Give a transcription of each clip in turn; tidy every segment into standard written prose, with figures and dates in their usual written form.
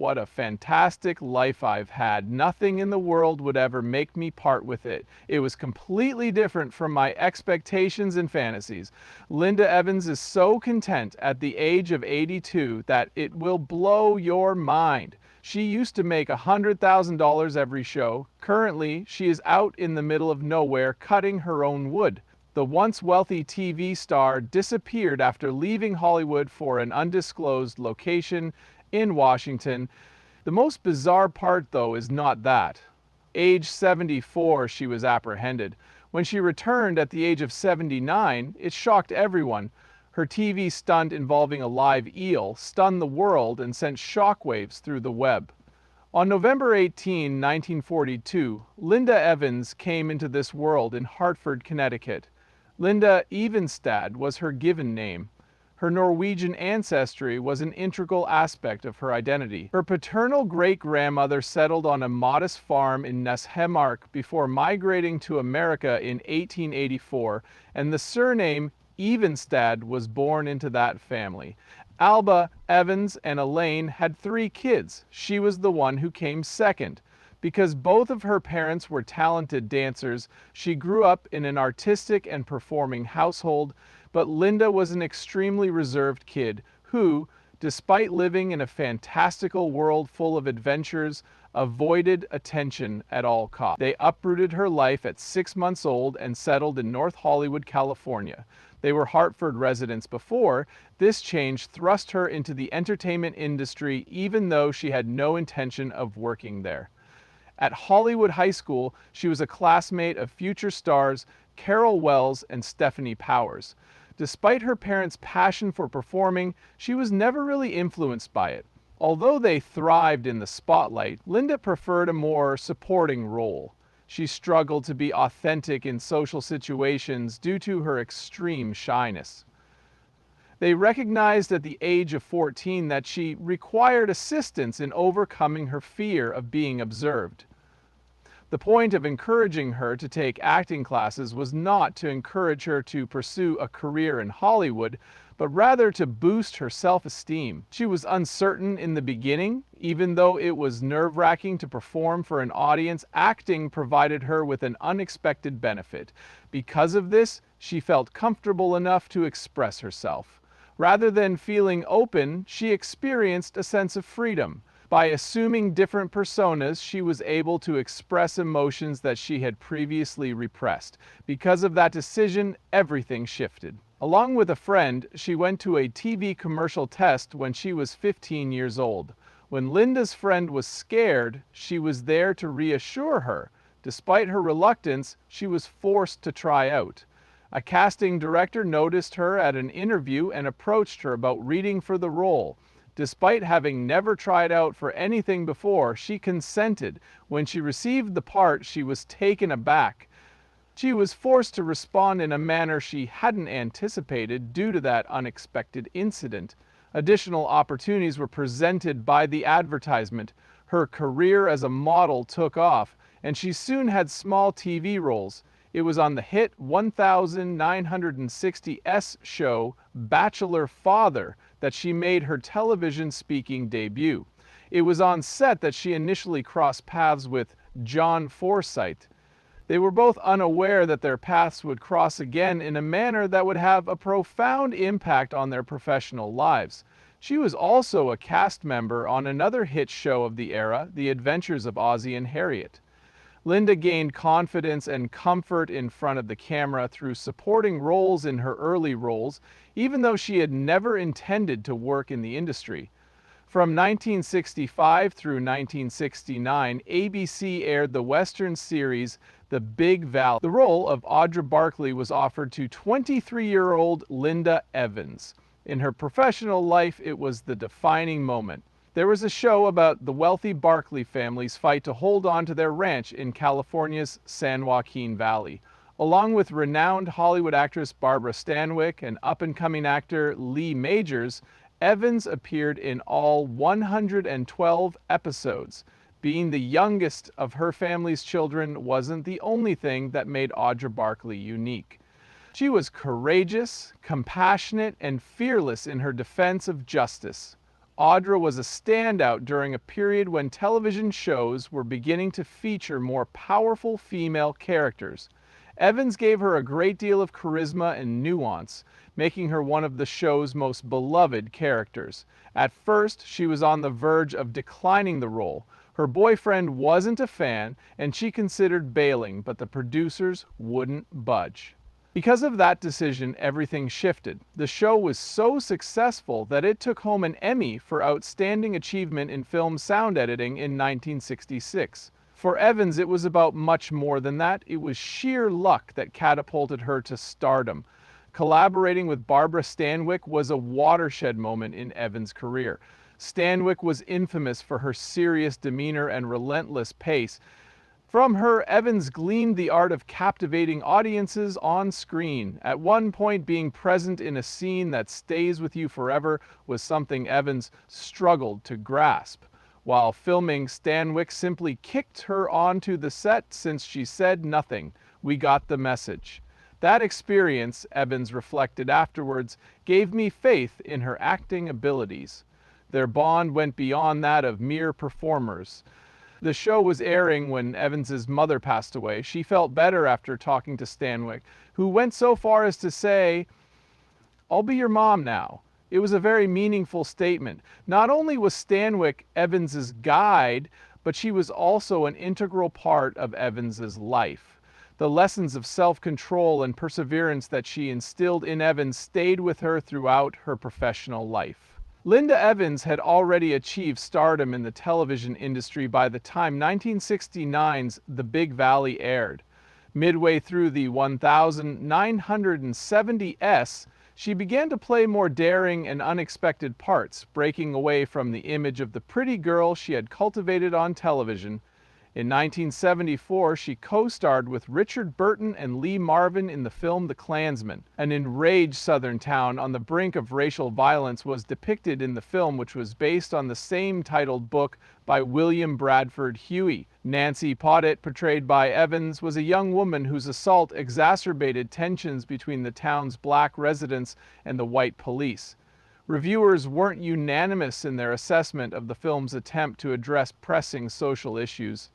what a fantastic life I've had. Nothing in the world would ever make me part with it. It was completely different from my expectations and fantasies. Linda Evans is so content at the age of 82 that it will blow your mind. She used to make $100,000 every show. Currently, she is out in the middle of nowhere cutting her own wood. The once wealthy TV star disappeared after leaving Hollywood for an undisclosed location in Washington. The most bizarre part, though, is not that. Age 74, she was apprehended. When she returned at the age of 79, it shocked everyone. Her TV stunt involving a live eel stunned the world and sent shockwaves through the web. On November 18, 1942, Linda Evans came into this world in Hartford, Connecticut. Linda Evenstad was her given name. Her Norwegian ancestry was an integral aspect of her identity. Her paternal great-grandmother settled on a modest farm in Neshemark before migrating to America in 1884, and the surname Evenstad was born into that family. Alba, Evans, and Elaine had 3 kids. She was the one who came second. Because both of her parents were talented dancers, she grew up in an artistic and performing household, but Linda was an extremely reserved kid who, despite living in a fantastical world full of adventures, avoided attention at all costs. They uprooted her life at 6 months old and settled in North Hollywood, California. They were Hartford residents before. This change thrust her into the entertainment industry even though she had no intention of working there. At Hollywood High School, she was a classmate of future stars Carol Wells and Stephanie Powers. Despite her parents' passion for performing, she was never really influenced by it. Although they thrived in the spotlight, Linda preferred a more supporting role. She struggled to be authentic in social situations due to her extreme shyness. They recognized at the age of 14 that she required assistance in overcoming her fear of being observed. The point of encouraging her to take acting classes was not to encourage her to pursue a career in Hollywood, but rather to boost her self-esteem. She was uncertain in the beginning. Even though it was nerve-wracking to perform for an audience, acting provided her with an unexpected benefit. Because of this, she felt comfortable enough to express herself. Rather than feeling open, she experienced a sense of freedom. By assuming different personas, she was able to express emotions that she had previously repressed. Because of that decision, everything shifted. Along with a friend, she went to a TV commercial test when she was 15 years old. When Linda's friend was scared, she was there to reassure her. Despite her reluctance, she was forced to try out. A casting director noticed her at an interview and approached her about reading for the role. Despite having never tried out for anything before, she consented. When she received the part, she was taken aback. She was forced to respond in a manner she hadn't anticipated due to that unexpected incident. Additional opportunities were presented by the advertisement. Her career as a model took off, and she soon had small TV roles. It was on the hit 1960s show Bachelor Father that she made her television speaking debut. It was on set that she initially crossed paths with John Forsythe. They were both unaware that their paths would cross again in a manner that would have a profound impact on their professional lives. She was also a cast member on another hit show of the era, The Adventures of Ozzie and Harriet. Linda gained confidence and comfort in front of the camera through supporting roles in her early roles, even though she had never intended to work in the industry. From 1965 through 1969, ABC aired the Western series The Big Valley. The role of Audra Barkley was offered to 23-year-old Linda Evans. In her professional life, it was the defining moment. There was a show about the wealthy Barkley family's fight to hold on to their ranch in California's San Joaquin Valley. Along with renowned Hollywood actress Barbara Stanwyck and up-and-coming actor Lee Majors, Evans appeared in all 112 episodes. Being the youngest of her family's children wasn't the only thing that made Audra Barkley unique. She was courageous, compassionate, and fearless in her defense of justice. Audra was a standout during a period when television shows were beginning to feature more powerful female characters. Evans gave her a great deal of charisma and nuance, making her one of the show's most beloved characters. At first, she was on the verge of declining the role. Her boyfriend wasn't a fan, and she considered bailing, but the producers wouldn't budge. Because of that decision, everything shifted. The show was so successful that it took home an Emmy for Outstanding Achievement in Film Sound Editing in 1966. For Evans, it was about much more than that. It was sheer luck that catapulted her to stardom. Collaborating with Barbara Stanwyck was a watershed moment in Evans' career. Stanwyck was infamous for her serious demeanor and relentless pace. From her, Evans gleaned the art of captivating audiences on screen. At one point, being present in a scene that stays with you forever was something Evans struggled to grasp. While filming, Stanwyck simply kicked her onto the set since she said nothing. We got the message. That experience, Evans reflected afterwards, gave me faith in her acting abilities. Their bond went beyond that of mere performers. The show was airing when Evans's mother passed away. She felt better after talking to Stanwyck, who went so far as to say, "I'll be your mom now." It was a very meaningful statement. Not only was Stanwyck Evans's guide, but she was also an integral part of Evans's life. The lessons of self-control and perseverance that she instilled in Evans stayed with her throughout her professional life. Linda Evans had already achieved stardom in the television industry by the time 1969's The Big Valley aired. Midway through the 1970s, she began to play more daring and unexpected parts, breaking away from the image of the pretty girl she had cultivated on television. In 1974, she co-starred with Richard Burton and Lee Marvin in the film The Klansman. An enraged Southern town on the brink of racial violence was depicted in the film, which was based on the same titled book by William Bradford Huey. Nancy Poddett, portrayed by Evans, was a young woman whose assault exacerbated tensions between the town's black residents and the white police. Reviewers weren't unanimous in their assessment of the film's attempt to address pressing social issues.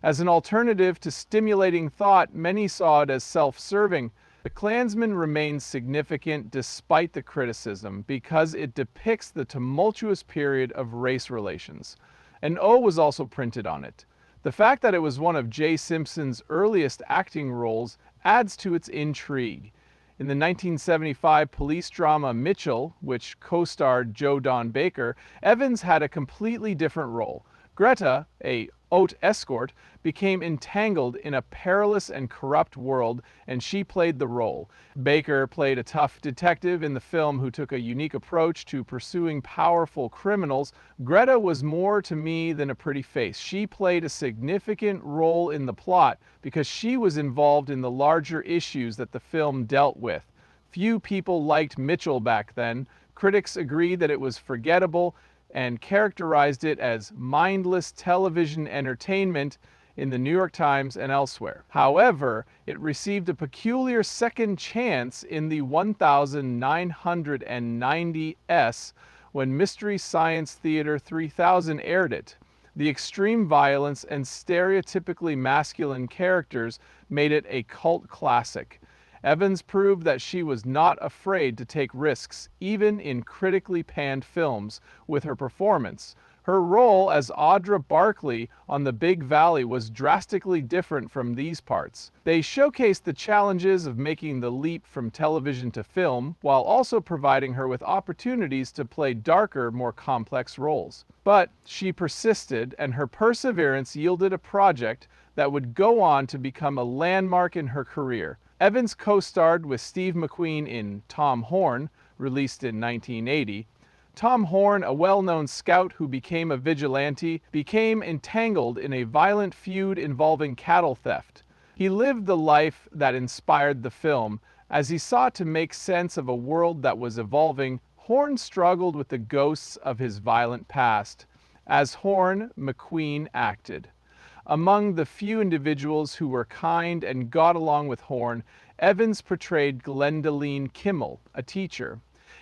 As an alternative to stimulating thought, many saw it as self-serving. The Klansman remains significant despite the criticism because it depicts the tumultuous period of race relations. An O was also printed on it. The fact that it was one of J. Simpson's earliest acting roles adds to its intrigue. In the 1975 police drama Mitchell, which co-starred Joe Don Baker, Evans had a completely different role. Greta, a haute escort, became entangled in a perilous and corrupt world, and she played the role. Baker played a tough detective in the film who took a unique approach to pursuing powerful criminals. Greta was more to me than a pretty face. She played a significant role in the plot because she was involved in the larger issues that the film dealt with. Few people liked Mitchell back then. Critics agreed that it was forgettable and characterized it as mindless television entertainment in the New York Times and elsewhere. However, it received a peculiar second chance in the 1990s when Mystery Science Theater 3000 aired it. The extreme violence and stereotypically masculine characters made it a cult classic. Evans proved that she was not afraid to take risks, even in critically panned films, with her performance. Her role as Audra Barkley on The Big Valley was drastically different from these parts. They showcased the challenges of making the leap from television to film, while also providing her with opportunities to play darker, more complex roles. But she persisted, and her perseverance yielded a project that would go on to become a landmark in her career. Evans co-starred with Steve McQueen in Tom Horn, released in 1980. Tom Horn, a well-known scout who became a vigilante, became entangled in a violent feud involving cattle theft. He lived the life that inspired the film. As he sought to make sense of a world that was evolving, Horn struggled with the ghosts of his violent past. As Horn, McQueen acted. Among the few individuals who were kind and got along with Horn, Evans portrayed Glendaline Kimmel, a teacher.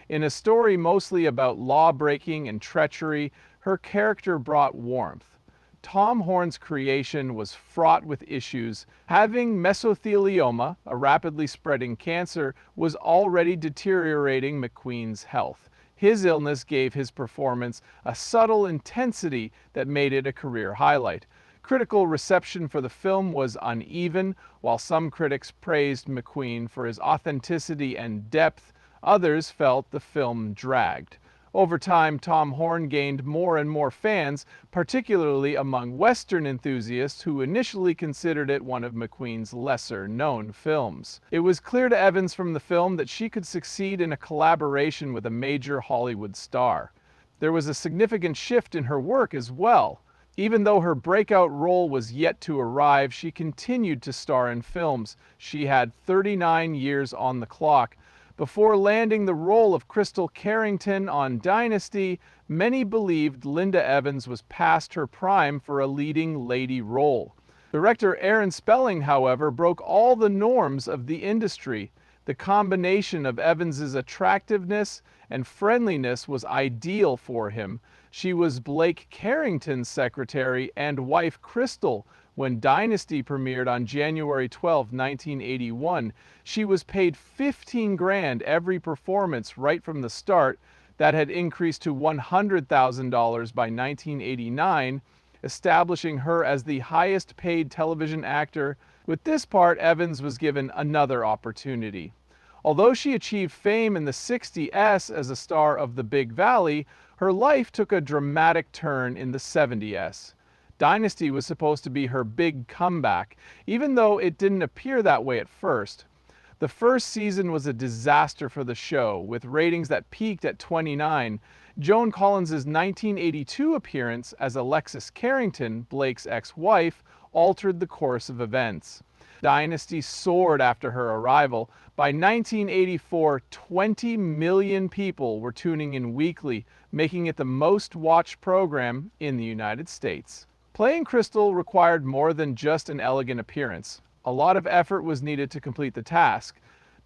In a story mostly about law-breaking and treachery, her character brought warmth. Tom Horn's creation was fraught with issues. Having mesothelioma, a rapidly spreading cancer, was already deteriorating McQueen's health. His illness gave his performance a subtle intensity that made it a career highlight. Critical reception for the film was uneven. While some critics praised McQueen for his authenticity and depth, others felt the film dragged. Over time, Tom Horn gained more and more fans, particularly among Western enthusiasts who initially considered it one of McQueen's lesser-known films. It was clear to Evans from the film that she could succeed in a collaboration with a major Hollywood star. There was a significant shift in her work as well. Even though her breakout role was yet to arrive, she continued to star in films. She had 39 years on the clock. Before landing the role of Crystal Carrington on Dynasty, many believed Linda Evans was past her prime for a leading lady role. Director Aaron Spelling, however, broke all the norms of the industry. The combination of Evans's attractiveness and friendliness was ideal for him. She was Blake Carrington's secretary and wife Crystal. When Dynasty premiered on January 12, 1981, she was paid $15,000 every performance right from the start. That had increased to $100,000 by 1989, establishing her as the highest paid television actor. With this part, Evans was given another opportunity. Although she achieved fame in the 60s as a star of The Big Valley, her life took a dramatic turn in the 70s. Dynasty was supposed to be her big comeback, even though it didn't appear that way at first. The first season was a disaster for the show, with ratings that peaked at 29. Joan Collins's 1982 appearance as Alexis Carrington, Blake's ex-wife, altered the course of events. Dynasty soared after her arrival. By 1984, 20 million people were tuning in weekly, making it the most watched program in the United States. Playing Crystal required more than just an elegant appearance. A lot of effort was needed to complete the task.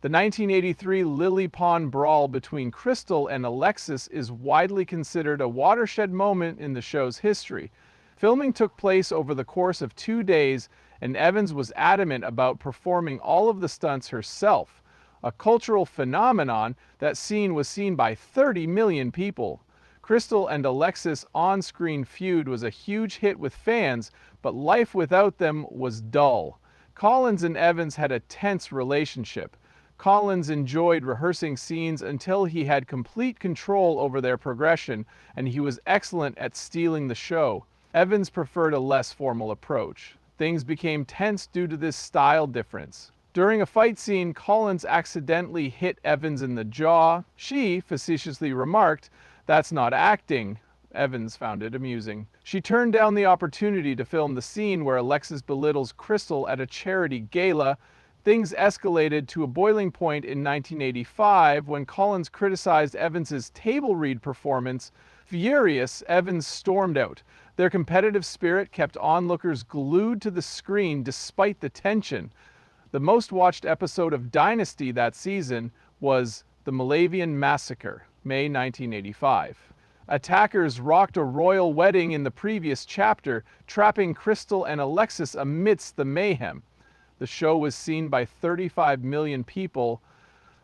The 1983 Lily Pond brawl between Crystal and Alexis is widely considered a watershed moment in the show's history. Filming took place over the course of 2 days, and Evans was adamant about performing all of the stunts herself. A cultural phenomenon, that scene was seen by 30 million people. Crystal and Alexis' on-screen feud was a huge hit with fans, but life without them was dull. Collins and Evans had a tense relationship. Collins enjoyed rehearsing scenes until he had complete control over their progression, and he was excellent at stealing the show. Evans preferred a less formal approach. Things became tense due to this style difference. During a fight scene, Collins accidentally hit Evans in the jaw. She facetiously remarked, "That's not acting." Evans found it amusing. She turned down the opportunity to film the scene where Alexis belittles Crystal at a charity gala. Things escalated to a boiling point in 1985 when Collins criticized Evans's table read performance. Furious, Evans stormed out. Their competitive spirit kept onlookers glued to the screen despite the tension. The most watched episode of Dynasty that season was The Malavian Massacre, May 1985. Attackers rocked a royal wedding in the previous chapter, trapping Crystal and Alexis amidst the mayhem. The show was seen by 35 million people.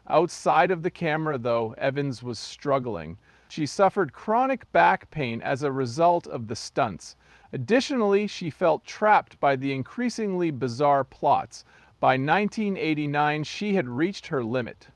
Outside of the camera, though, Evans was struggling. She suffered chronic back pain as a result of the stunts. Additionally, she felt trapped by the increasingly bizarre plots. By 1989, she had reached her limit.